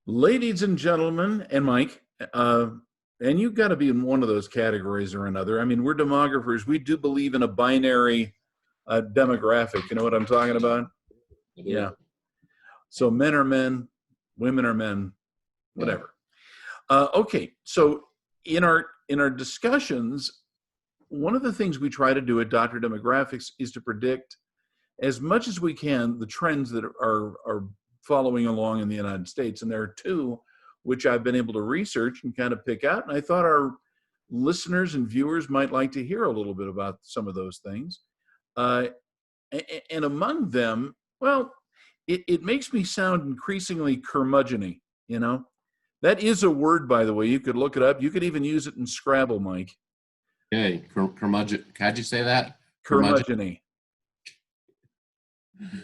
Ladies and gentlemen, and Mike, and you've got to be in one of those categories or another. I mean, we're demographers. We do believe in a binary demographic. You know what I'm talking about? I Yeah. do. So men are men, women are men, Yeah. whatever. Okay. So in our discussions, one of the things we try to do at Dr. Demographics is to predict as much as we can the trends that are following along in the United States. And there are two which I've been able to research and kind of pick out. And I thought our listeners and viewers might like to hear a little bit about some of those things. Uh, and among them, well, it makes me sound increasingly curmudgeon-y, you know? That is a word, by the way. You could look it up. You could even use it in Scrabble, Mike. Okay, curmudgeon. How'd you say that? Curmudgeon-y.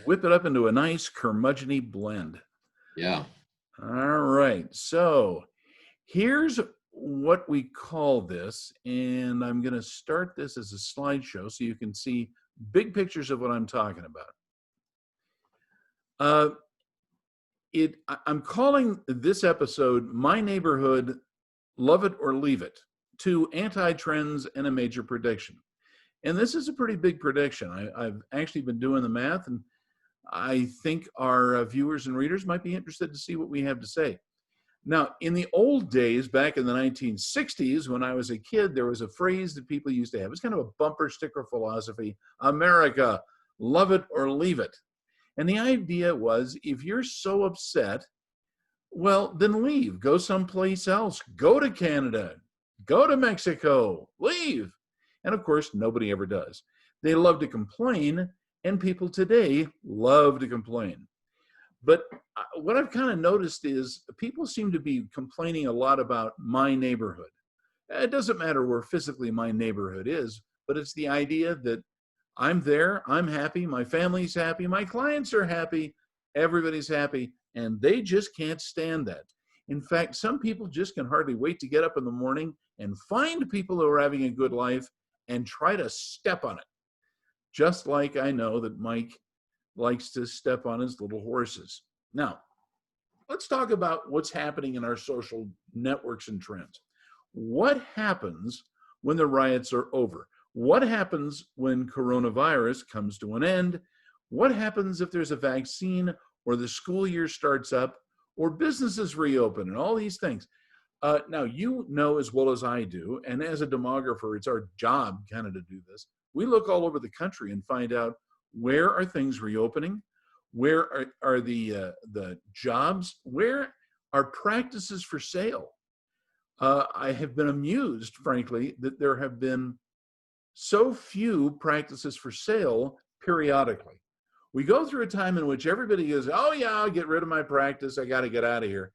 Whip it up into a nice curmudgeon-y blend. Yeah. All right. So here's what we call this. And I'm going to start this as a slideshow so you can see big pictures of what I'm talking about. I'm calling this episode My Neighborhood, Love It or Leave It, two anti-trends and a major prediction. And this is a pretty big prediction. I've actually been doing the math, and I think our viewers and readers might be interested to see what we have to say. Now, in the old days, back in the 1960s, when I was a kid, there was a phrase that people used to have. It's kind of a bumper sticker philosophy: America, love it or leave it. And the idea was, if you're so upset, well, then leave. Go someplace else. Go to Canada. Go to Mexico. Leave. And of course, nobody ever does. They love to complain, and people today love to complain. But what I've kind of noticed is people seem to be complaining a lot about my neighborhood. It doesn't matter where physically my neighborhood is, but it's the idea that I'm there, I'm happy, my family's happy, my clients are happy, everybody's happy, and they just can't stand that. In fact, some people just can hardly wait to get up in the morning and find people who are having a good life and try to step on it. Just like I know that Mike likes to step on his little horses. Now, let's talk about what's happening in our social networks and trends. What happens when the riots are over? What happens when coronavirus comes to an end? What happens if there's a vaccine, or the school year starts up, or businesses reopen, and all these things? Now, you know as well as I do, and as a demographer, it's our job kind of to do this. We look all over the country and find out, where are things reopening? Where are the jobs? Where are practices for sale? I have been amused, frankly, that there have been so few practices for sale periodically. We go through a time in which everybody goes, oh yeah, I'll get rid of my practice. I got to get out of here.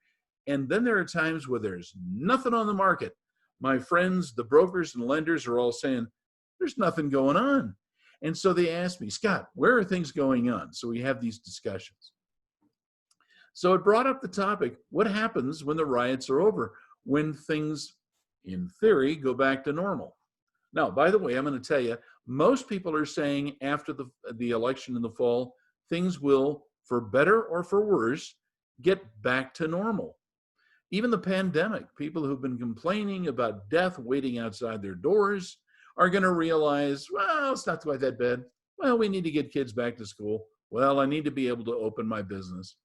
And then there are times where there's nothing on the market. My friends, the brokers and lenders, are all saying, there's nothing going on. And so they asked me, Scott, where are things going on? So we have these discussions. So it brought up the topic, what happens when the riots are over, when things, in theory, go back to normal? Now, by the way, I'm going to tell you, most people are saying after the election in the fall, things will, for better or for worse, get back to normal. Even the pandemic, people who've been complaining about death waiting outside their doors are going to realize, well, it's not quite that bad. Well, we need to get kids back to school. Well, I need to be able to open my business.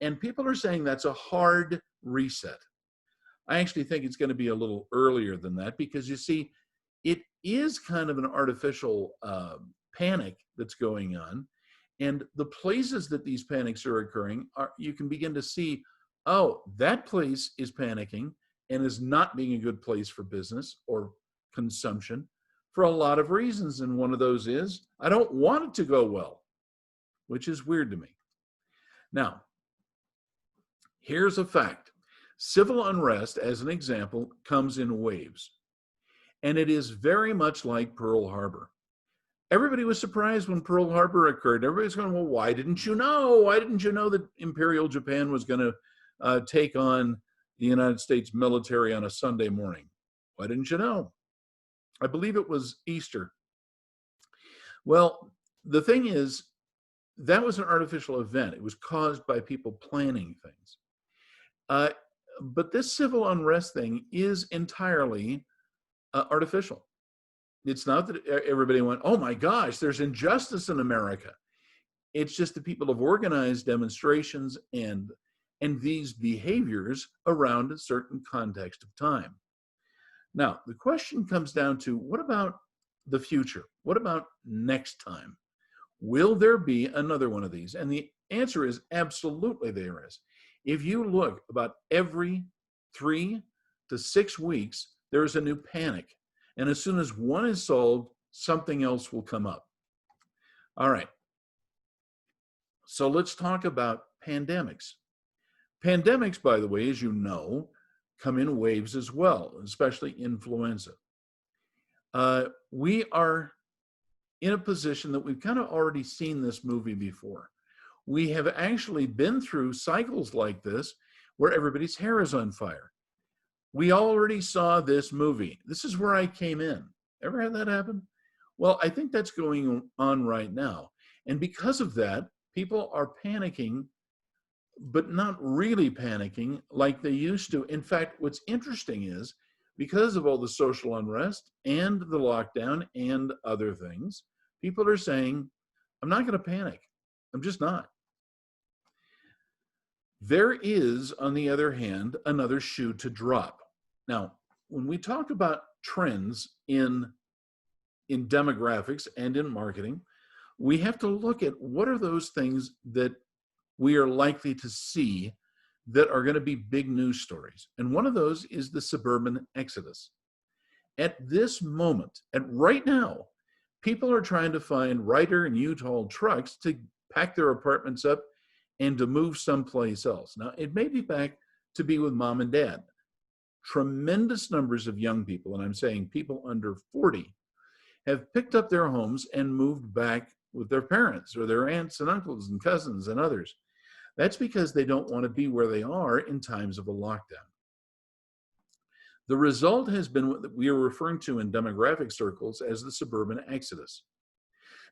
And people are saying that's a hard reset. I actually think it's going to be a little earlier than that, because you see, it is kind of an artificial panic that's going on. And the places that these panics are occurring, you can begin to see, oh, that place is panicking and is not being a good place for business or consumption for a lot of reasons. And one of those is, I don't want it to go well, which is weird to me. Now, here's a fact. Civil unrest, as an example, comes in waves. And it is very much like Pearl Harbor. Everybody was surprised when Pearl Harbor occurred. Everybody's going, well, why didn't you know? Why didn't you know that Imperial Japan was going to take on the United States military on a Sunday morning? Why didn't you know? I believe it was Easter. Well, the thing is, that was an artificial event. It was caused by people planning things. Uh, but this civil unrest thing is entirely artificial. It's not that everybody went, oh my gosh, there's injustice in America. It's just that people have organized demonstrations and these behaviors around a certain context of time. Now, the question comes down to, what about the future? What about next time? Will there be another one of these? And the answer is absolutely there is. If you look, about every 3 to 6 weeks, there is a new panic. And as soon as one is solved, something else will come up. All right. So let's talk about pandemics. Pandemics, by the way, as you know, come in waves as well, especially influenza. We are in a position that we've kind of already seen this movie before. We have actually been through cycles like this where everybody's hair is on fire. We already saw this movie. This is where I came in. Ever had that happen? Well, I think that's going on right now. And because of that, people are panicking, but not really panicking like they used to. In fact, what's interesting is, because of all the social unrest and the lockdown and other things, people are saying, I'm not going to panic. I'm just not. There is, on the other hand, another shoe to drop. Now, when we talk about trends in demographics and in marketing, we have to look at what are those things that we are likely to see that are going to be big news stories. And one of those is the Suburban Exodus. At this moment, and right now, people are trying to find Ryder and U-Haul trucks to pack their apartments up and to move someplace else. Now, it may be back to be with mom and dad. Tremendous numbers of young people, and I'm saying people under 40, have picked up their homes and moved back with their parents or their aunts and uncles and cousins and others. That's because they don't want to be where they are in times of a lockdown. The result has been what we are referring to in demographic circles as the Suburban Exodus.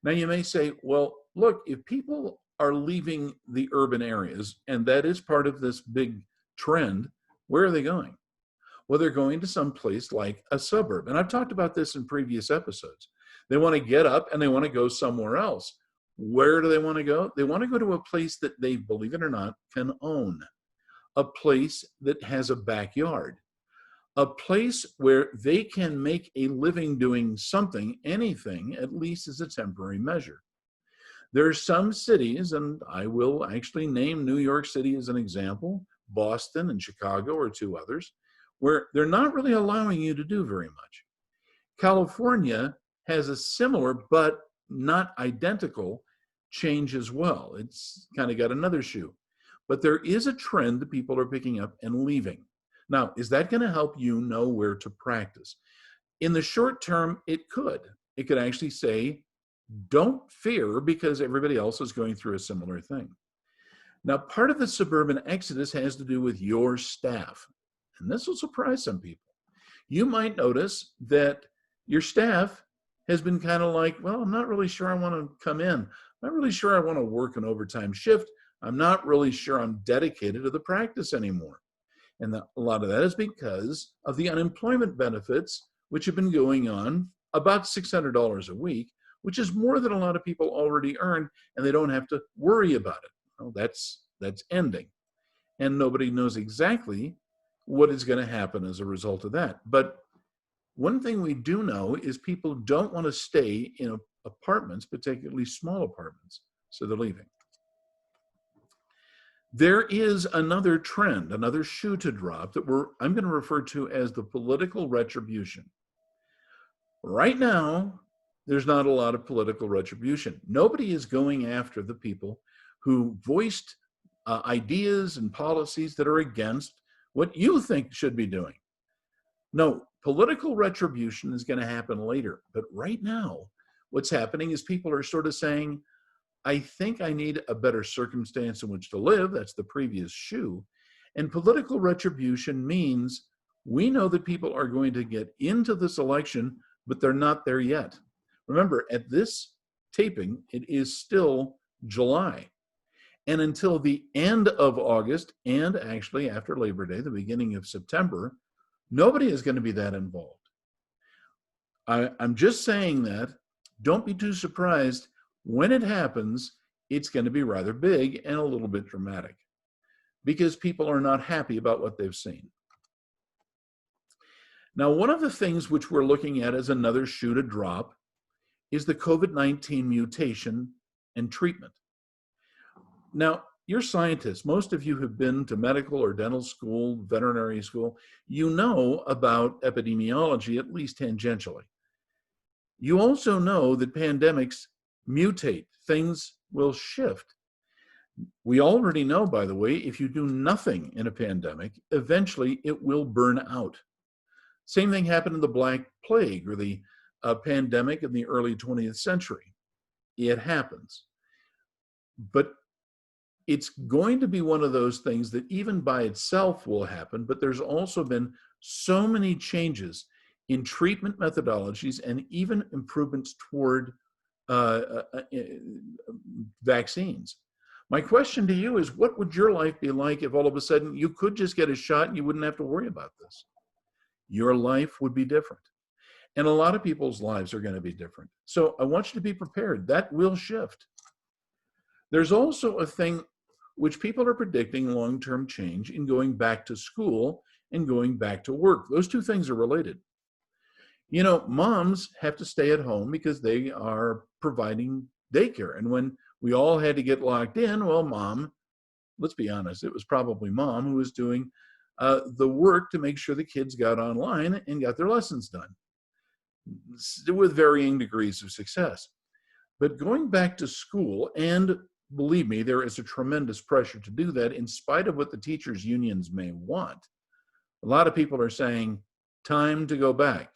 Now, you may say, well, look, if people are leaving the urban areas, and that is part of this big trend, where are they going? Well, they're going to some place like a suburb. And I've talked about this in previous episodes. They want to get up and they want to go somewhere else. Where do they want to go? They want to go to a place that they, believe it or not, can own. A place that has a backyard. A place where they can make a living doing something, anything, at least as a temporary measure. There are some cities, and I will actually name New York City as an example, Boston and Chicago are two others, where they're not really allowing you to do very much. California has a similar but not identical change as well. It's kind of got another shoe. But there is a trend that people are picking up and leaving. Now, is that going to help you know where to practice? In the short term, it could. It could actually say, don't fear because everybody else is going through a similar thing. Now, part of the Suburban Exodus has to do with your staff. And this will surprise some people. You might notice that your staff has been kind of like, well, I'm not really sure I want to come in. I'm not really sure I want to work an overtime shift. I'm not really sure I'm dedicated to the practice anymore. And a lot of that is because of the unemployment benefits, which have been going on about $600 a week, which is more than a lot of people already earn, and they don't have to worry about it. Well, that's ending. And nobody knows exactly what is going to happen as a result of that. But one thing we do know is people don't want to stay in apartments, particularly small apartments, so they're leaving. There is another trend, another shoe to drop that I'm going to refer to as the political retribution. Right now, there's not a lot of political retribution. Nobody is going after the people who voiced ideas and policies that are against what you think should be doing. No, political retribution is going to happen later. But right now, what's happening is people are sort of saying, I think I need a better circumstance in which to live. That's the previous shoe. And political retribution means we know that people are going to get into this election, but they're not there yet. Remember, at this taping, it is still July. And until the end of August, and actually after Labor Day, the beginning of September, nobody is going to be that involved. I'm just saying that. Don't be too surprised. When it happens, it's going to be rather big and a little bit dramatic because people are not happy about what they've seen. Now, one of the things which we're looking at as another shoe to drop is the COVID-19 mutation and treatment. Now, you're scientists. Most of you have been to medical or dental school, veterinary school. You know about epidemiology, at least tangentially. You also know that pandemics mutate. Things will shift. We already know, by the way, if you do nothing in a pandemic, eventually it will burn out. Same thing happened in the Black Plague or the pandemic in the early 20th century. It happens. But it's going to be one of those things that even by itself will happen, but there's also been so many changes in treatment methodologies and even improvements toward vaccines. My question to you is, what would your life be like if all of a sudden you could just get a shot and you wouldn't have to worry about this? Your life would be different. And a lot of people's lives are going to be different. So I want you to be prepared. That will shift. There's also a thing which people are predicting long-term change in going back to school and going back to work. Those two things are related. You know, moms have to stay at home because they are providing daycare. And when we all had to get locked in, well, mom, let's be honest, it was probably mom who was doing the work to make sure the kids got online and got their lessons done with varying degrees of success. But going back to school, and believe me, there is a tremendous pressure to do that in spite of what the teachers' unions may want. A lot of people are saying, time to go back.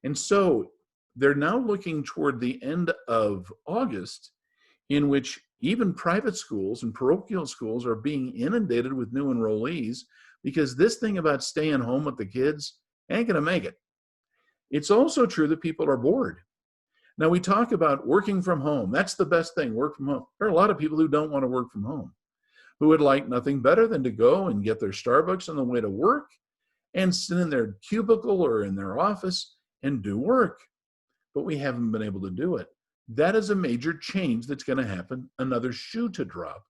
And so they're now looking toward the end of August, in which even private schools and parochial schools are being inundated with new enrollees because this thing about staying home with the kids ain't going to make it. It's also true that people are bored. Now, we talk about working from home. That's the best thing, work from home. There are a lot of people who don't want to work from home, who would like nothing better than to go and get their Starbucks on the way to work and sit in their cubicle or in their office and do work. But we haven't been able to do it. That is a major change that's going to happen, another shoe to drop,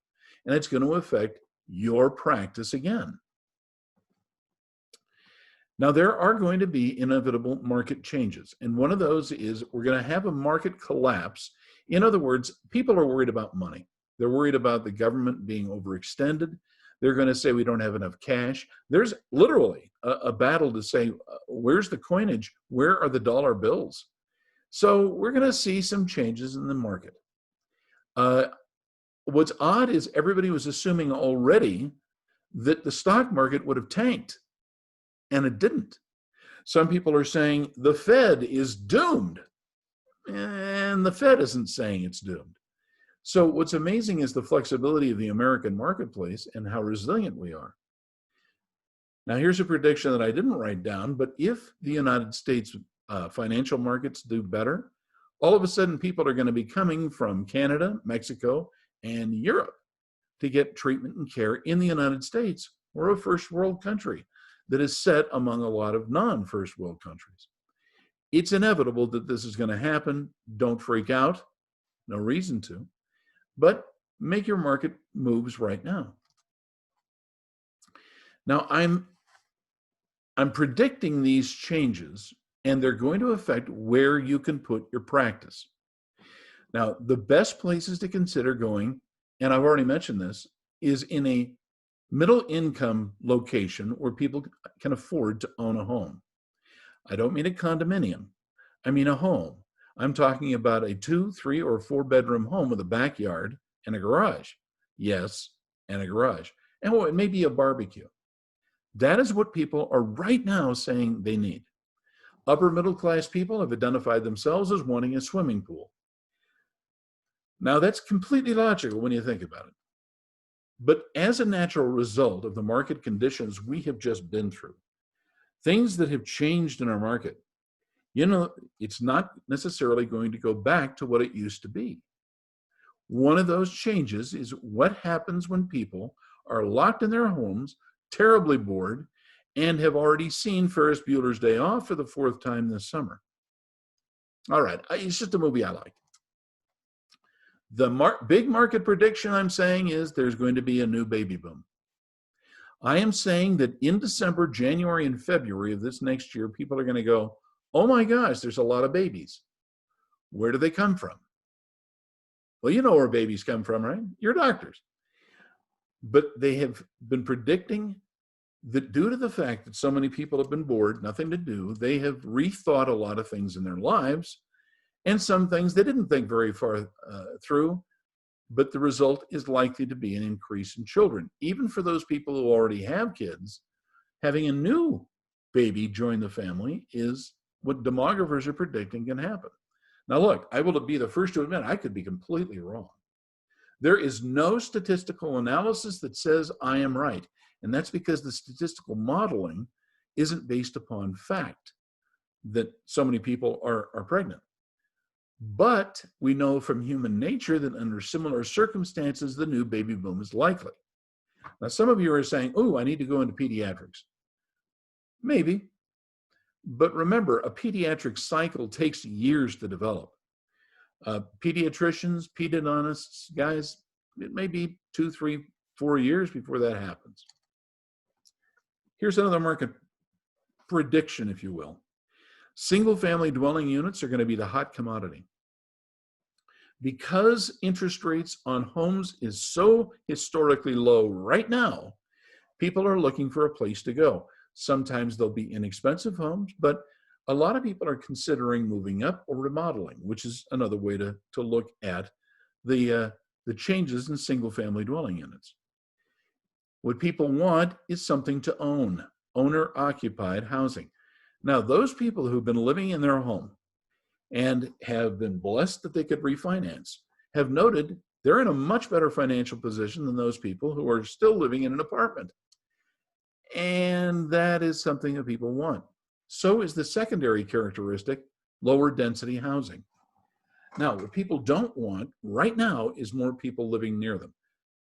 and it's going to affect your practice again. Now, there are going to be inevitable market changes, and one of those is we're going to have a market collapse. In other words, people are worried about money. They're worried about the government being overextended. They're going to say we don't have enough cash. There's literally a battle to say, where's the coinage? Where are the dollar bills? So we're going to see some changes in the market. What's odd is everybody was assuming already that the stock market would have tanked, and it didn't. Some people are saying the Fed is doomed, and the Fed isn't saying it's doomed. So what's amazing is the flexibility of the American marketplace and how resilient we are. Now, here's a prediction that I didn't write down, but if the United States financial markets do better, all of a sudden people are going to be coming from Canada, Mexico, and Europe to get treatment and care in the United States. We're a first world country that is set among a lot of non-first world countries. It's inevitable that this is going to happen. Don't freak out. No reason to. But make your market moves right now. Now, I'm predicting these changes, and they're going to affect where you can put your practice. Now, the best places to consider going, and I've already mentioned this, is in a middle income location where people can afford to own a home. I don't mean a condominium. I mean a home. I'm talking about a 2, 3, or 4 bedroom home with a backyard and a garage. Yes, and a garage. And well, it may be a barbecue. That is what people are right now saying they need. Upper middle class people have identified themselves as wanting a swimming pool. Now, that's completely logical when you think about it. But as a natural result of the market conditions we have just been through, things that have changed in our market, you know, it's not necessarily going to go back to what it used to be. One of those changes is what happens when people are locked in their homes, terribly bored, and have already seen Ferris Bueller's Day Off for the 4th time this summer. All right, it's just a movie I like. The big market prediction I'm saying is there's going to be a new baby boom. I am saying that in December, January, and February of this next year, people are going to go, oh my gosh, there's a lot of babies. Where do they come from? Well, you know where babies come from, right? Your doctors. But they have been predicting that due to the fact that so many people have been bored, nothing to do, they have rethought a lot of things in their lives, and some things they didn't think very far through, but the result is likely to be an increase in children. Even for those people who already have kids, having a new baby join the family is what demographers are predicting can happen. Now look, I will be the first to admit I could be completely wrong. There is no statistical analysis that says I am right. And that's because the statistical modeling isn't based upon fact that so many people are pregnant. But we know from human nature that under similar circumstances, the new baby boom is likely. Now, some of you are saying, oh, I need to go into pediatrics. Maybe. But remember, a pediatric cycle takes years to develop. Pediatricians, pedodontists, guys, it may be 2, 3, 4 years before that happens. Here's another market prediction, if you will. Single-family dwelling units are going to be the hot commodity. Because interest rates on homes is so historically low right now, people are looking for a place to go. Sometimes they'll be inexpensive homes, but a lot of people are considering moving up or remodeling, which is another way to look at the changes in single-family dwelling units. What people want is something to own, owner-occupied housing. Now, those people who've been living in their home and have been blessed that they could refinance have noted they're in a much better financial position than those people who are still living in an apartment. And that is something that people want. So is the secondary characteristic, lower density housing. Now, what people don't want right now is more people living near them.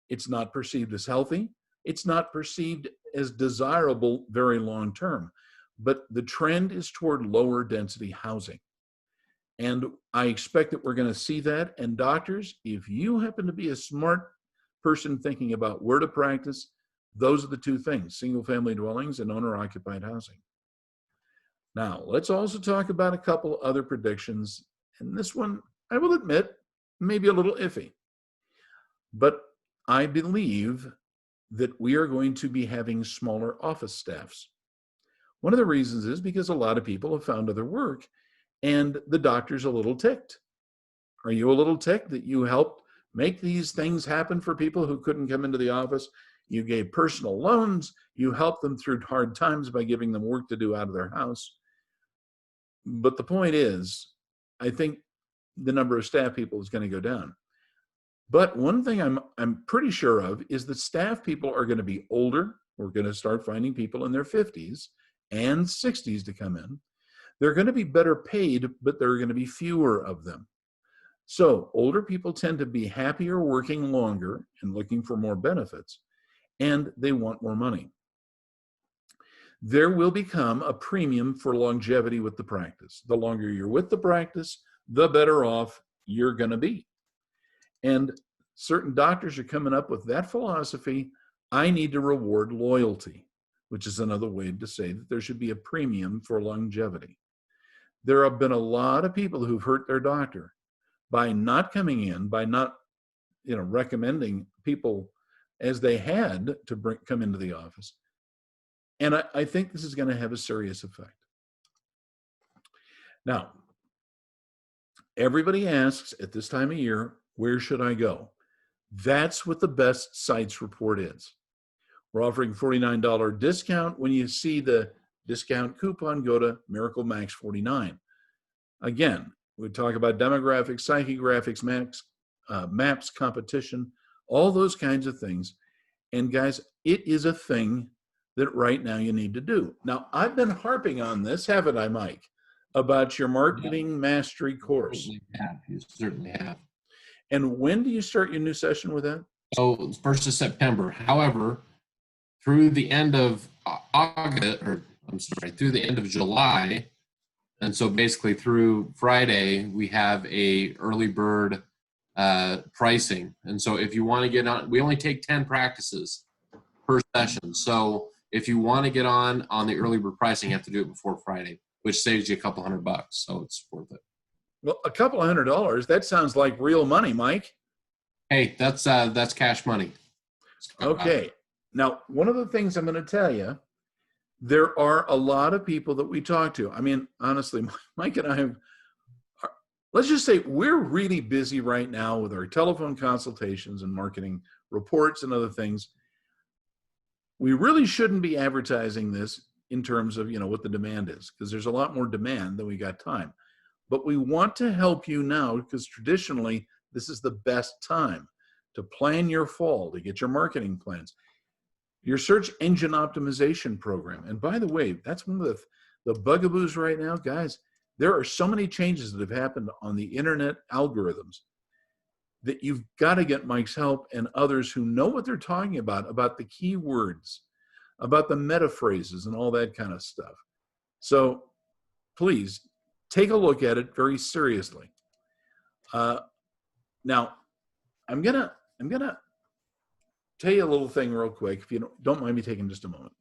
It's not perceived as healthy. It's not perceived as desirable very long term. But the trend is toward lower density housing. And I expect that we're going to see that. And doctors, if you happen to be a smart person thinking about where to practice, those are the two things, single family dwellings and owner occupied housing. Now, let's also talk about a couple other predictions. And this one, I will admit, may be a little iffy. But I believe that we are going to be having smaller office staffs. One of the reasons is because a lot of people have found other work and the doctor's a little ticked. Are you a little ticked that you helped make these things happen for people who couldn't come into the office? You gave personal loans, you helped them through hard times by giving them work to do out of their house. But the point is, I think the number of staff people is going to go down. But one thing I'm pretty sure of is that staff people are going to be older. We're going to start finding people in their 50s and 60s to come in. They're going to be better paid, but there are going to be fewer of them. So older people tend to be happier working longer and looking for more benefits, and they want more money. There will become a premium for longevity with the practice. The longer you're with the practice, the better off you're going to be. And certain doctors are coming up with that philosophy. I need to reward loyalty, which is another way to say that there should be a premium for longevity. There have been a lot of people who've hurt their doctor by not coming in, by not, recommending people as they had to come into the office. And I think this is going to have a serious effect. Now, everybody asks at this time of year, where should I go? That's what the Best Sites report is. We're offering $49 discount. When you see the discount coupon, go to Miracle Max 49. Again, we talk about demographics, psychographics, maps, competition, all those kinds of things. And guys, it is a thing that right now you need to do. Now, I've been harping on this, haven't I, Mike, about your marketing mastery course. You certainly have. And when do you start your new session with that? So it's 1st of September. However, through the end of August, or I'm sorry, through the end of July, and so basically through Friday, we have a early bird pricing. And so if you want to get on, we only take 10 practices per session. So if you want to get on the early bird pricing, you have to do it before Friday, which saves you a couple $100. So it's worth it. Well, a couple of $100, that sounds like real money, Mike. Hey, that's cash money. Okay. Now, one of the things I'm going to tell you, there are a lot of people that we talk to. I mean, honestly, Mike and I let's just say we're really busy right now with our telephone consultations and marketing reports and other things. We really shouldn't be advertising this in terms of, what the demand is, because there's a lot more demand than we got time. But we want to help you now, because traditionally, this is the best time to plan your fall, to get your marketing plans, your search engine optimization program. And by the way, that's one of the bugaboos right now, guys. There are so many changes that have happened on the internet algorithms that you've got to get Mike's help and others who know what they're talking about the keywords, about the meta phrases and all that kind of stuff. So please take a look at it very seriously. Now, I'm gonna tell you a little thing real quick, if you don't mind me taking just a moment.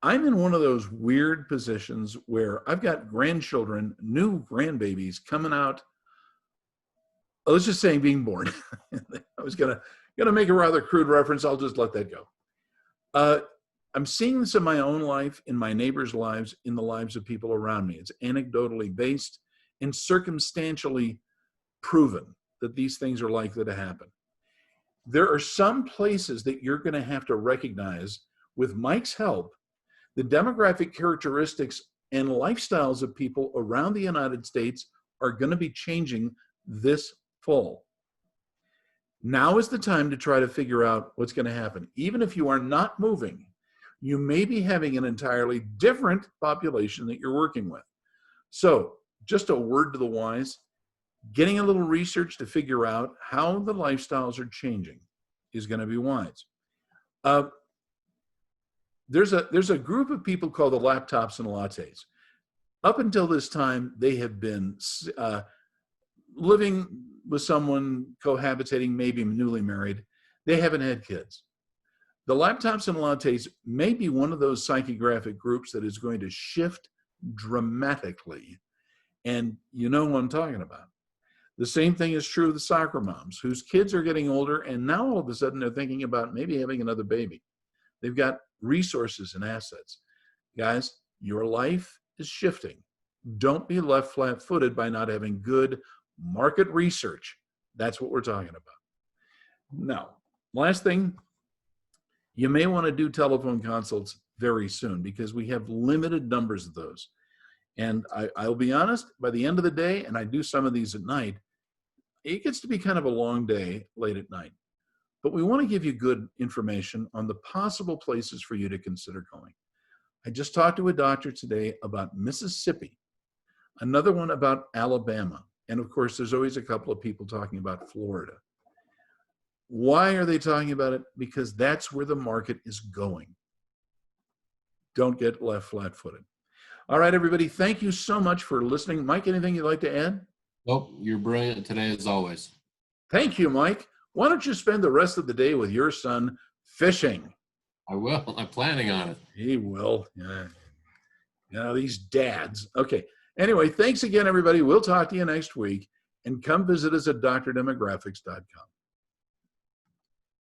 I'm in one of those weird positions where I've got grandchildren, new grandbabies coming out. Let's just say being born. I was gonna make a rather crude reference. I'll just let that go. I'm seeing this in my own life, in my neighbors' lives, in the lives of people around me. It's anecdotally based and circumstantially proven that these things are likely to happen. There are some places that you're going to have to recognize, with Mike's help, the demographic characteristics and lifestyles of people around the United States are going to be changing this fall. Now is the time to try to figure out what's going to happen. Even if you are not moving, you may be having an entirely different population that you're working with. So just a word to the wise, getting a little research to figure out how the lifestyles are changing is going to be wise. There's a group of people called the laptops and lattes. Up until this time, they have been living with someone, cohabitating, maybe newly married. They haven't had kids. The laptops and lattes may be one of those psychographic groups that is going to shift dramatically. And you know what I'm talking about. The same thing is true of the soccer moms whose kids are getting older, and now all of a sudden they're thinking about maybe having another baby. They've got resources and assets. Guys, your life is shifting. Don't be left flat-footed by not having good market research. That's what we're talking about. Now, last thing, you may want to do telephone consults very soon because we have limited numbers of those. And I'll be honest, by the end of the day, and I do some of these at night, it gets to be kind of a long day late at night. But we want to give you good information on the possible places for you to consider going. I just talked to a doctor today about Mississippi, another one about Alabama, and of course, there's always a couple of people talking about Florida. Why are they talking about it? Because that's where the market is going. Don't get left flat-footed. All right, everybody, thank you so much for listening. Mike, anything you'd like to add? Nope, you're brilliant today as always. Thank you, Mike. Why don't you spend the rest of the day with your son fishing? I will. I'm planning on it. He will. Yeah. These dads. Okay. Anyway, thanks again, everybody. We'll talk to you next week. And come visit us at drdemographics.com.